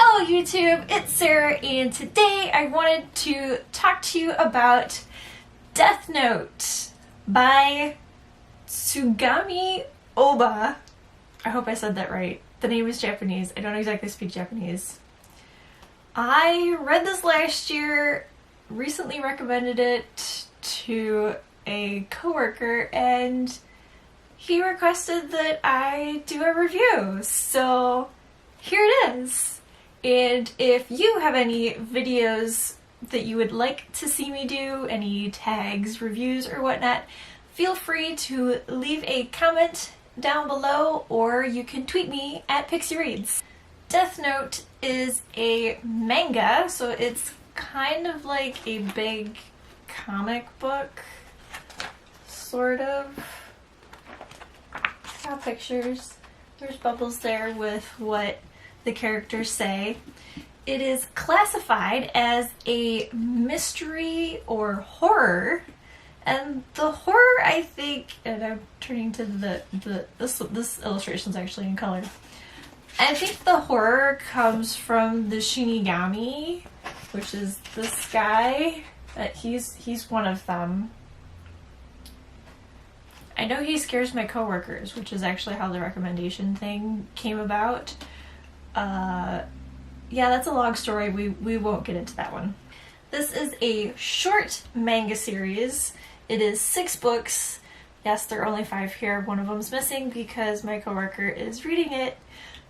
Hello YouTube, it's Sarah, and today I wanted to talk to you about Death Note by Tsugami Oba. I hope I said that right. The name is Japanese. I don't exactly speak Japanese. I read this last year, recently recommended it to a coworker, and he requested that I do a review. So here it is. And if you have any videos that you would like to see me do, any tags, reviews, or whatnot, feel free to leave a comment down below, or you can tweet me at Pixireads. Death Note is a manga, so it's kind of like a big comic book, sort of. It's got pictures. There's bubbles there with what the characters say. It is classified as a mystery or horror, and the horror, I think, and I'm turning to this illustration is actually in color. I think the horror comes from the Shinigami, which is this guy. He's one of them. I know he scares my coworkers, which is actually how the recommendation thing came about. Yeah, that's a long story. We won't get into that one. This is a short manga series. It is 6 books. Yes, there are only 5 here. One of them's missing because my coworker is reading it.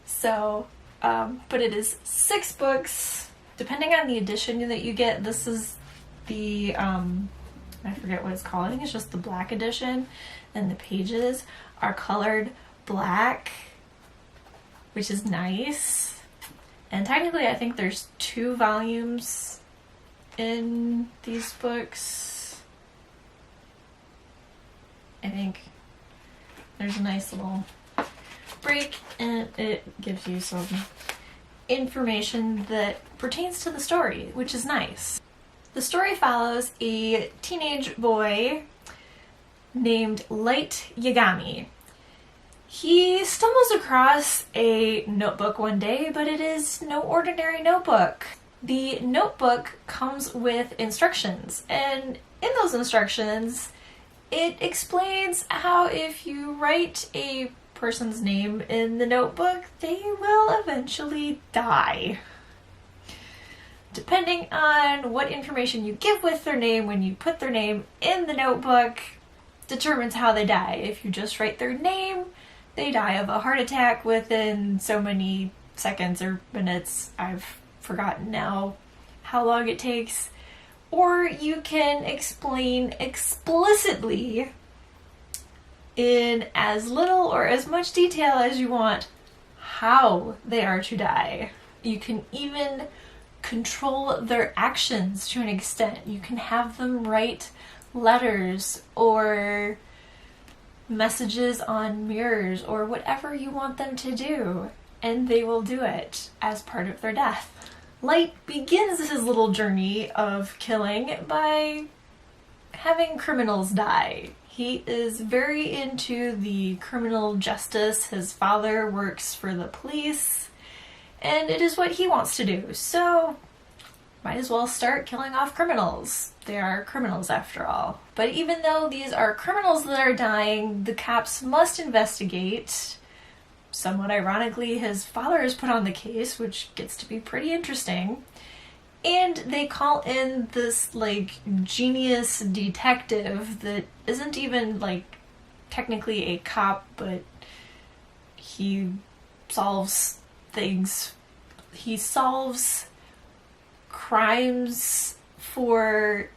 So, but it is 6 books. Depending on the edition that you get, this is the, I forget what it's called. I think it's just the black edition. And the pages are colored black, which is nice. And technically I think there's 2 volumes in these books. I think there's a nice little break, and it gives you some information that pertains to the story, which is nice. The story follows a teenage boy named Light Yagami. He stumbles across a notebook one day, but it is no ordinary notebook. The notebook comes with instructions, and in those instructions, it explains how if you write a person's name in the notebook, they will eventually die. Depending on what information you give with their name when you put their name in the notebook determines how they die. If you just write their name, they die of a heart attack within so many seconds or minutes. I've forgotten now how long it takes. Or you can explain explicitly in as little or as much detail as you want how they are to die. You can even control their actions to an extent. You can have them write letters or messages on mirrors or whatever you want them to do, and they will do it as part of their death. Light begins his little journey of killing by having criminals die. He is very into the criminal justice. His father works for the police, and it is what he wants to do, so might as well start killing off criminals. They are criminals after all. But even though these are criminals that are dying, the cops must investigate. Somewhat ironically, his father is put on the case, which gets to be pretty interesting. And they call in this, like, genius detective that isn't even, like, technically a cop, but he solves things. He solves crimes for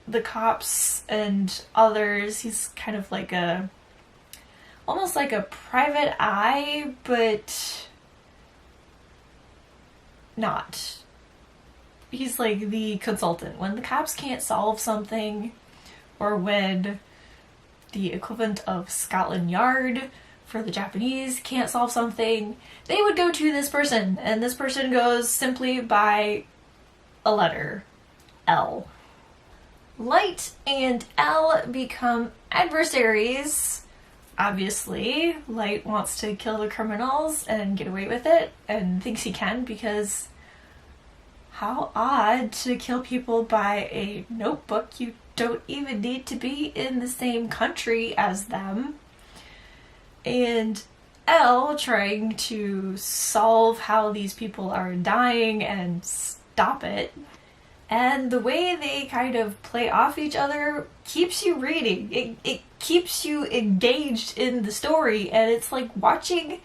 the cops and others. He's kind of like almost like a private eye, but not. He's like the consultant. When the cops can't solve something, or when the equivalent of Scotland Yard for the Japanese can't solve something, they would go to this person, and this person goes simply by a letter, L. Light and L become adversaries obviously, Light wants to kill the criminals and get away with it, and thinks he can because how odd to kill people by a notebook. You don't even need to be in the same country as them. And Elle trying to solve how these people are dying and stop it. And the way they kind of play off each other keeps you reading. It keeps you engaged in the story, and it's like watching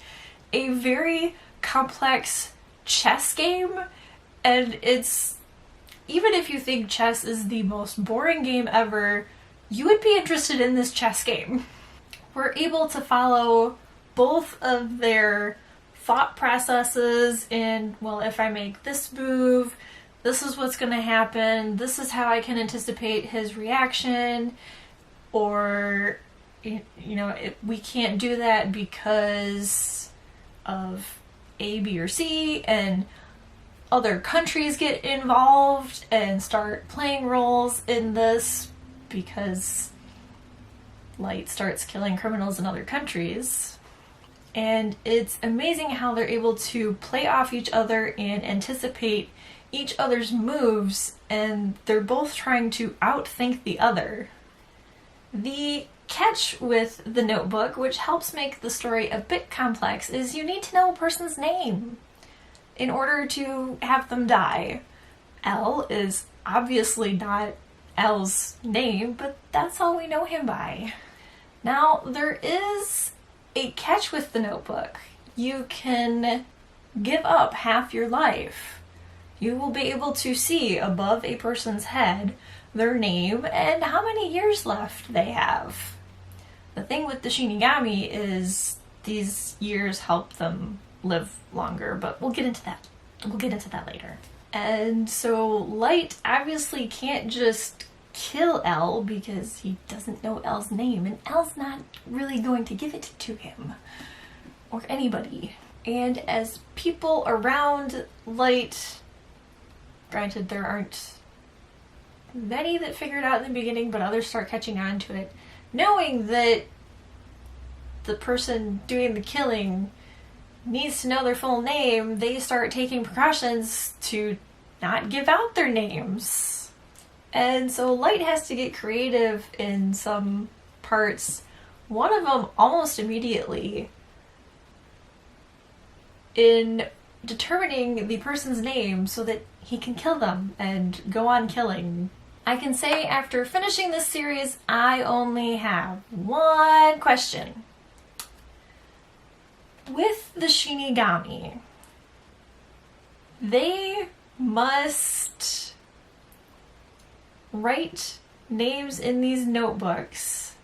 a very complex chess game. And it's, even if you think chess is the most boring game ever, you would be interested in this chess game. We're able to follow both of their thought processes in, well, if I make this move, this is what's going to happen, this is how I can anticipate his reaction, or, you know, we can't do that because of A, B, or C, and other countries get involved and start playing roles in this because Light starts killing criminals in other countries. And it's amazing how they're able to play off each other and anticipate each other's moves, and they're both trying to outthink the other. The catch with the notebook, which helps make the story a bit complex, is you need to know a person's name in order to have them die. Elle is obviously not Elle's name, but that's all we know him by. Now, there is a catch with the notebook. You can give up half your life. You will be able to see above a person's head their name and how many years left they have. The thing with the Shinigami is these years help them live longer, but we'll get into that. We'll get into that later. And so Light obviously can't just kill Elle because he doesn't know Elle's name, and Elle's not really going to give it to him or anybody. And as people around Light, granted there aren't many that figure it out in the beginning, but others start catching on to it, knowing that the person doing the killing needs to know their full name, they start taking precautions to not give out their names. And so Light has to get creative in some parts. One of them almost immediately in determining the person's name so that he can kill them and go on killing. I can say after finishing this series, I only have one question. With the Shinigami, they must write names in these notebooks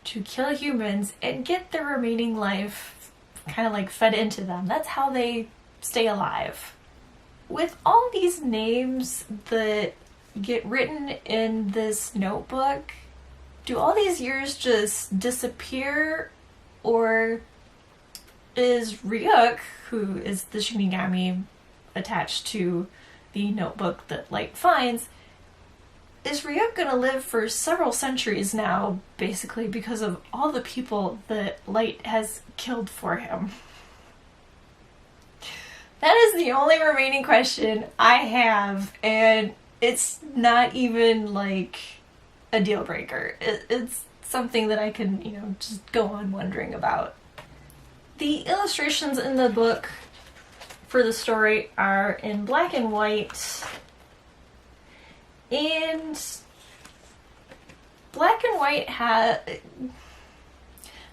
to kill humans and get their remaining life kind of like fed into them. That's how they stay alive. With all these names that get written in this notebook, do all these years just disappear, or is Ryuk, who is the Shinigami attached to the notebook that Light finds, is Ryuk gonna live for several centuries now, basically because of all the people that Light has killed for him? That is the only remaining question I have, and it's not even like a deal breaker. It's something that I can, just go on wondering about. The illustrations in the book for the story are in black and white, and black and white I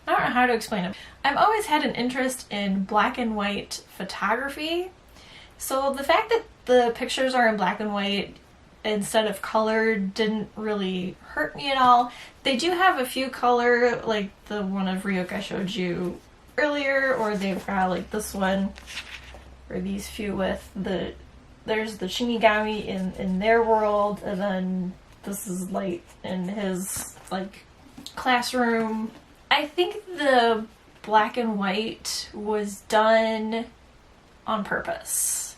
don't know how to explain it. I've always had an interest in black and white photography, so the fact that the pictures are in black and white instead of color didn't really hurt me at all. They do have a few color, like the one of Ryuk I showed you earlier, or they've got like this one, or these few with there's the Shinigami in their world, and then this is Light in his classroom. I think the black and white was done on purpose.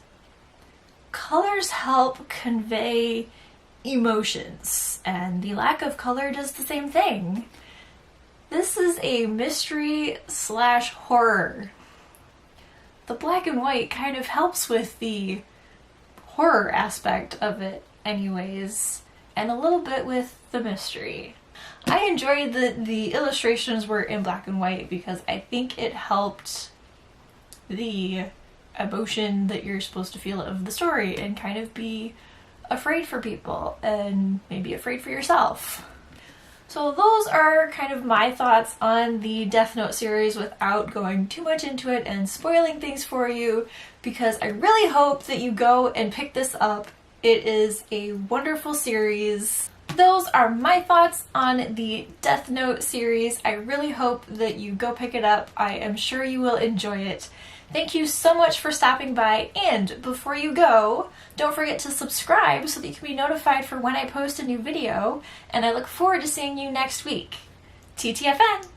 Colors help convey emotions, and the lack of color does the same thing. This is a mystery slash horror. The black and white kind of helps with the horror aspect of it anyways, and a little bit with the mystery. I enjoyed that the illustrations were in black and white because I think it helped the emotion that you're supposed to feel of the story and kind of be afraid for people and maybe afraid for yourself. So those are kind of my thoughts on the Death Note series without going too much into it and spoiling things for you, because I really hope that you go and pick this up. It is a wonderful series. Those are my thoughts on the Death Note series. I really hope that you go pick it up. I am sure you will enjoy it. Thank you so much for stopping by, and before you go, don't forget to subscribe so that you can be notified for when I post a new video, and I look forward to seeing you next week. TTFN!